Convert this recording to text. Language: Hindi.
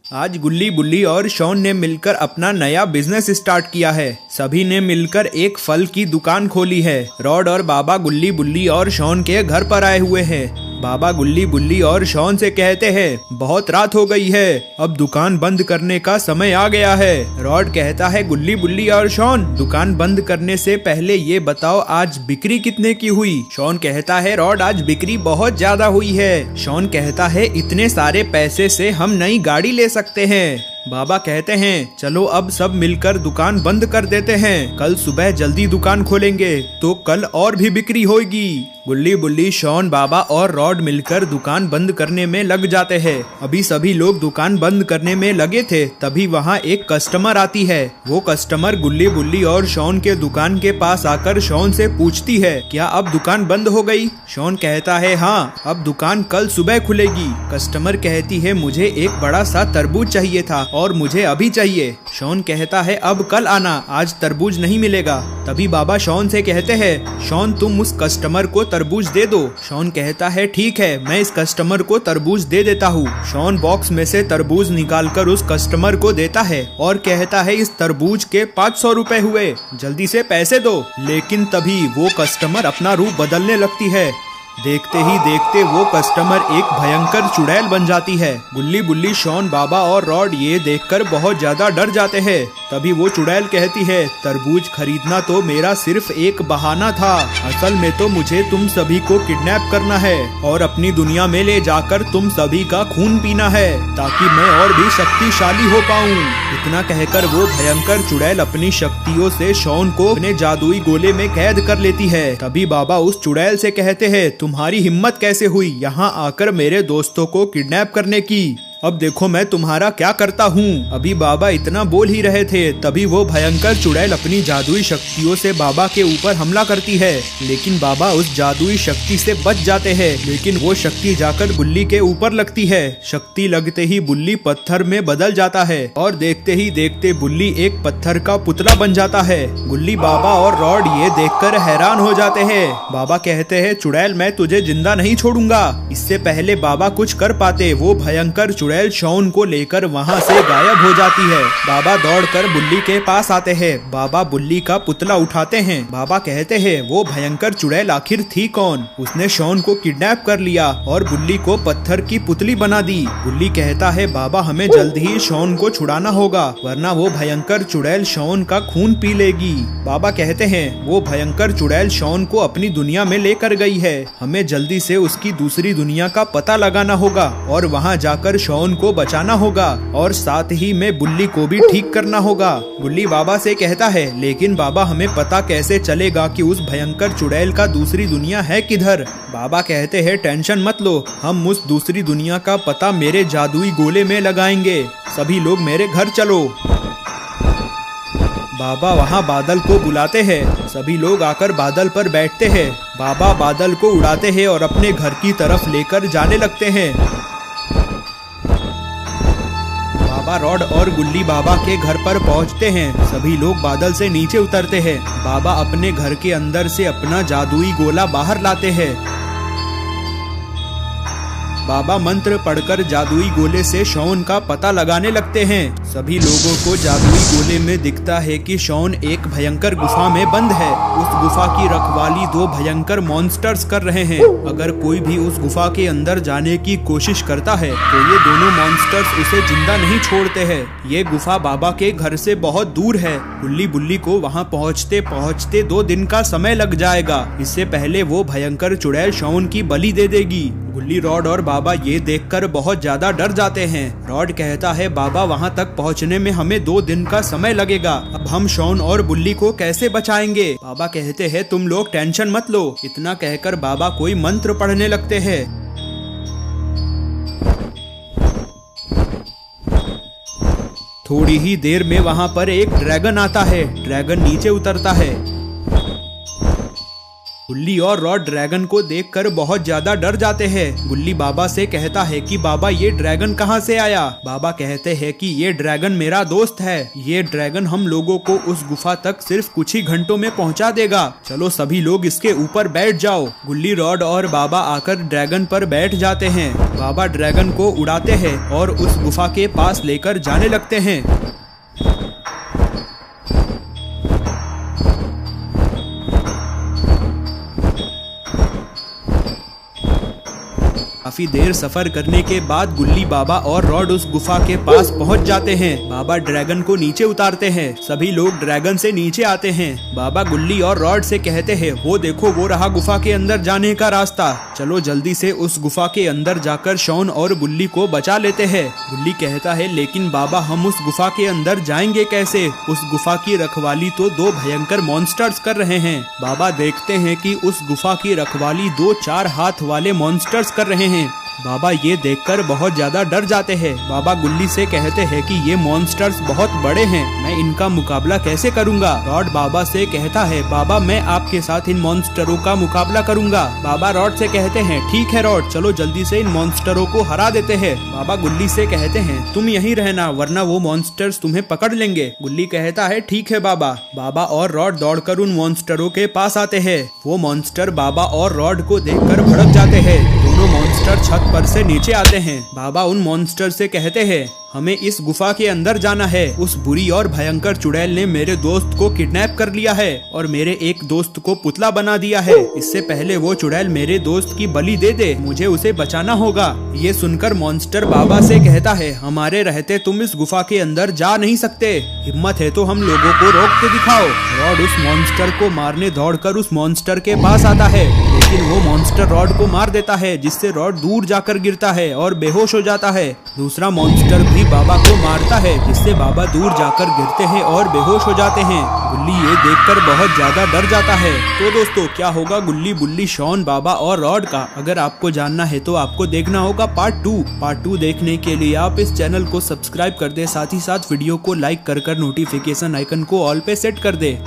आज गुल्ली बुल्ली और शॉन ने मिलकर अपना नया बिजनेस स्टार्ट किया है। सभी ने मिलकर एक फल की दुकान खोली है। रॉड और बाबा गुल्ली बुल्ली और शॉन के घर पर आए हुए हैं। बाबा गुल्ली बुल्ली और शॉन से कहते हैं, बहुत रात हो गई है, अब दुकान बंद करने का समय आ गया है। रॉड कहता है, गुल्ली बुल्ली और शॉन, दुकान बंद करने से पहले ये बताओ आज बिक्री कितने की हुई। शॉन कहता है, रॉड आज बिक्री बहुत ज्यादा हुई है। शॉन कहता है, इतने सारे पैसे से हम नई गाड़ी ले सकते हैं। बाबा कहते हैं, चलो अब सब मिलकर दुकान बंद कर देते हैं, कल सुबह जल्दी दुकान खोलेंगे तो कल और भी बिक्री होगी। गुल्ली बुल्ली, शॉन, बाबा और रॉड मिलकर दुकान बंद करने में लग जाते हैं। अभी सभी लोग दुकान बंद करने में लगे थे, तभी वहाँ एक कस्टमर आती है। वो कस्टमर गुल्ली बुल्ली और शॉन के दुकान के पास आकर शॉन से पूछती है, क्या अब दुकान बंद हो गई? शॉन कहता है, हाँ, अब दुकान कल सुबह खुलेगी। कस्टमर कहती है, मुझे एक बड़ा सा तरबूज चाहिए था और मुझे अभी चाहिए। शॉन कहता है, अब कल आना, आज तरबूज नहीं मिलेगा। तभी बाबा शॉन से कहते हैं, शॉन तुम उस कस्टमर को तरबूज दे दो। शॉन कहता है, ठीक है, मैं इस कस्टमर को तरबूज दे देता हूँ। शॉन बॉक्स में से तरबूज निकालकर उस कस्टमर को देता है और कहता है, इस तरबूज के 500 रुपए हुए, जल्दी से पैसे दो। लेकिन तभी वो कस्टमर अपना रूप बदलने लगती है। देखते ही देखते वो कस्टमर एक भयंकर चुड़ैल बन जाती है। गुल्ली बुल्ली, शॉन, बाबा और रॉड ये देखकर बहुत ज्यादा डर जाते हैं। तभी वो चुड़ैल कहती है, तरबूज खरीदना तो मेरा सिर्फ एक बहाना था, असल में तो मुझे तुम सभी को किडनैप करना है और अपनी दुनिया में ले जाकर तुम सभी का खून पीना है ताकि मैं और भी शक्तिशाली हो पाऊं। इतना कहकर वो भयंकर चुड़ैल अपनी शक्तियों से शॉन को अपने जादुई गोले में कैद कर लेती है। तभी बाबा उस चुड़ैल से कहते हैं, तुम्हारी हिम्मत कैसे हुई यहाँ आकर मेरे दोस्तों को किडनैप करने की? अब देखो मैं तुम्हारा क्या करता हूँ। अभी बाबा इतना बोल ही रहे थे, तभी वो भयंकर चुड़ैल अपनी जादुई शक्तियों से बाबा के ऊपर हमला करती है। लेकिन बाबा उस जादुई शक्ति से बच जाते हैं, लेकिन वो शक्ति जाकर बुल्ली के ऊपर लगती है। शक्ति लगते ही बुल्ली पत्थर में बदल जाता है और देखते ही देखते बुल्ली एक पत्थर का पुतला बन जाता है। गुल्ली, बाबा और रॉड ये देखकर हैरान हो जाते हैं। बाबा कहते हैं, चुड़ैल मैं तुझे जिंदा नहीं छोड़ूंगा। इससे पहले बाबा कुछ कर पाते, वो भयंकर चुड़ैल शॉन को लेकर वहाँ से गायब हो जाती है। बाबा दौड़कर बुल्ली के पास आते हैं। बाबा बुल्ली का पुतला उठाते हैं। बाबा कहते हैं, वो भयंकर चुड़ैल आखिर थी कौन? उसने शॉन को किडनैप कर लिया और बुल्ली को पत्थर की पुतली बना दी। बुल्ली कहता है, बाबा हमें जल्द ही शॉन को छुड़ाना होगा, वरना वो भयंकर चुड़ैल शॉन का खून पी लेगी। बाबा कहते हैं, वो भयंकर चुड़ैल शॉन को अपनी दुनिया में लेकर गई है, हमें जल्दी से उसकी दूसरी दुनिया का पता लगाना होगा और वहाँ जाकर शॉन को बचाना होगा और साथ ही में बुल्ली को भी ठीक करना होगा। बुल्ली बाबा से कहता है, लेकिन बाबा हमें पता कैसे चलेगा कि उस भयंकर चुड़ैल का दूसरी दुनिया है किधर? बाबा कहते हैं, टेंशन मत लो, हम उस दूसरी दुनिया का पता मेरे जादुई गोले में लगाएंगे, सभी लोग मेरे घर चलो। बाबा वहाँ बादल को बुलाते हैं। सभी लोग आकर बादल पर बैठते हैं। बाबा बादल को उड़ाते हैं और अपने घर की तरफ लेकर जाने लगते हैं। बाबा रॉड और गुल्ली बाबा के घर पर पहुंचते हैं। सभी लोग बादल से नीचे उतरते हैं। बाबा अपने घर के अंदर से अपना जादुई गोला बाहर लाते हैं। बाबा मंत्र पढ़कर जादुई गोले से शॉन का पता लगाने लगते हैं। सभी लोगों को जादुई गोले में दिखता है कि शॉन एक भयंकर गुफा में बंद है। उस गुफा की रखवाली दो भयंकर मॉन्स्टर्स कर रहे हैं। अगर कोई भी उस गुफा के अंदर जाने की कोशिश करता है तो ये दोनों मॉन्स्टर्स उसे जिंदा नहीं छोड़ते हैं। ये गुफा बाबा के घर से बहुत दूर है। गुल्ली बुल्ली को वहाँ पहुँचते पहुँचते 2 दिन का समय लग जाएगा। इससे पहले वो भयंकर चुड़ैल शॉन की बलि दे देगी। गुल्ली, रॉड और बाबा ये देखकर बहुत ज्यादा डर जाते हैं। रॉड कहता है, बाबा वहाँ तक पहुँचने में हमें 2 दिन का समय लगेगा, अब हम शॉन और बुल्ली को कैसे बचाएंगे? बाबा कहते हैं, तुम लोग टेंशन मत लो। इतना कहकर बाबा कोई मंत्र पढ़ने लगते हैं। थोड़ी ही देर में वहाँ पर एक ड्रैगन आता है। ड्रैगन नीचे उतरता है। गुल्ली और रॉड ड्रैगन को देखकर बहुत ज्यादा डर जाते हैं। गुल्ली बाबा से कहता है कि बाबा ये ड्रैगन कहाँ से आया। बाबा कहते हैं कि ये ड्रैगन मेरा दोस्त है, ये ड्रैगन हम लोगों को उस गुफा तक सिर्फ कुछ ही घंटों में पहुँचा देगा। चलो सभी लोग इसके ऊपर बैठ जाओ। गुल्ली, रॉड और बाबा आकर ड्रैगन पर बैठ जाते हैं। बाबा ड्रैगन को उड़ाते हैं और उस गुफा के पास लेकर जाने लगते हैं। काफी देर सफर करने के बाद गुल्ली, बाबा और रॉड उस गुफा के पास पहुंच जाते हैं। बाबा ड्रैगन को नीचे उतारते हैं। सभी लोग ड्रैगन से नीचे आते हैं। बाबा गुल्ली और रॉड से कहते हैं, वो देखो वो रहा गुफा के अंदर जाने का रास्ता। चलो जल्दी से उस गुफा के अंदर जाकर शॉन और गुल्ली को बचा लेते हैं। गुल्ली कहता है, लेकिन बाबा हम उस गुफा के अंदर जाएंगे कैसे? उस गुफा की रखवाली तो 2 भयंकर मॉन्स्टर्स कर रहे हैं। बाबा देखते हैं कि उस गुफा की रखवाली 2 4 हाथ वाले मॉन्स्टर्स कर रहे हैं। बाबा ये देखकर बहुत ज्यादा डर जाते हैं। बाबा गुल्ली से कहते हैं कि ये मॉन्स्टर्स बहुत बड़े हैं, मैं इनका मुकाबला कैसे करूंगा? रॉड बाबा से कहता है, बाबा मैं आपके साथ इन मॉन्स्टरों का मुकाबला करूंगा। बाबा रॉड से कहते हैं, ठीक है रॉड, चलो जल्दी से इन मॉन्स्टरों को हरा देते हैं। बाबा गुल्ली से कहते हैं, तुम यहीं रहना वरना वो मॉन्स्टर्स तुम्हें पकड़ लेंगे। गुल्ली कहता है, ठीक है बाबा। बाबा और रॉड दौड़कर उन मॉन्स्टरों के पास आते हैं। वो मॉन्स्टर बाबा और रॉड को देखकर भड़क जाते हैं। दोनों मॉन्स्टर छत पर से नीचे आते हैं। बाबा उन मॉन्स्टर से कहते हैं, हमें इस गुफा के अंदर जाना है। उस बुरी और भयंकर चुड़ैल ने मेरे दोस्त को किडनैप कर लिया है और मेरे एक दोस्त को पुतला बना दिया है। इससे पहले वो चुड़ैल मेरे दोस्त की बलि दे दे, मुझे उसे बचाना होगा। ये सुनकर मॉन्स्टर बाबा से कहता है, हमारे रहते तुम इस गुफा के अंदर जा नहीं सकते, हिम्मत है तो हम लोगों को रोक के दिखाओ। रॉड उस मॉन्स्टर को मारने दौड़कर उस मॉन्स्टर के पास आता है, लेकिन वो मॉन्स्टर रॉड को मार देता है, जिससे रॉड दूर जाकर गिरता है और बेहोश हो जाता है। दूसरा मॉन्स्टर भी बाबा को मारता है, जिससे बाबा दूर जाकर गिरते हैं और बेहोश हो जाते हैं। गुल्ली ये देखकर बहुत ज्यादा डर जाता है। तो दोस्तों क्या होगा गुल्ली, बुल्ली, शॉन, बाबा और रॉड का? अगर आपको जानना है तो आपको देखना होगा पार्ट 2। पार्ट 2 देखने के लिए आप इस चैनल को सब्सक्राइब कर दे, साथ ही साथ वीडियो को लाइक कर नोटिफिकेशन आइकन को ऑल पे सेट कर दे।